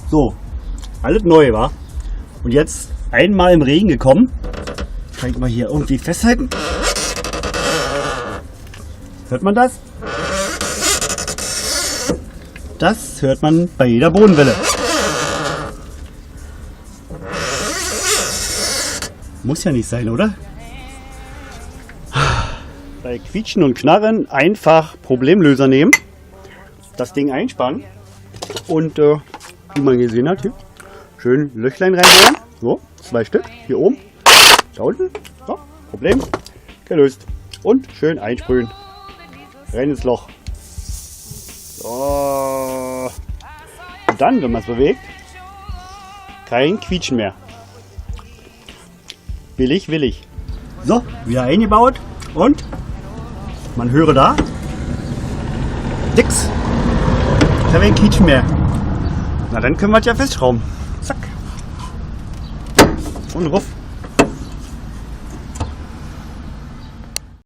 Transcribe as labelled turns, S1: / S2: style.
S1: So, alles neu, war. Und jetzt einmal im Regen gekommen. Kann ich mal hier irgendwie festhalten? Hört man das? Das hört man bei jeder Bodenwelle. Muss ja nicht sein, oder? Bei Quietschen und Knarren einfach Problemlöser nehmen, das Ding einspannen und wie man gesehen hat, hier schön Löchlein reinbohren. So, 2 Stück hier oben, da unten. So, Problem gelöst. Und schön einsprühen. Rein ins Loch. So. Und dann, wenn man es bewegt, kein Quietschen mehr. Billig, willig. So, wieder eingebaut und man höre da nix. Kein Quietschen mehr. Na dann können wir es ja festschrauben. Zack. Und ruff.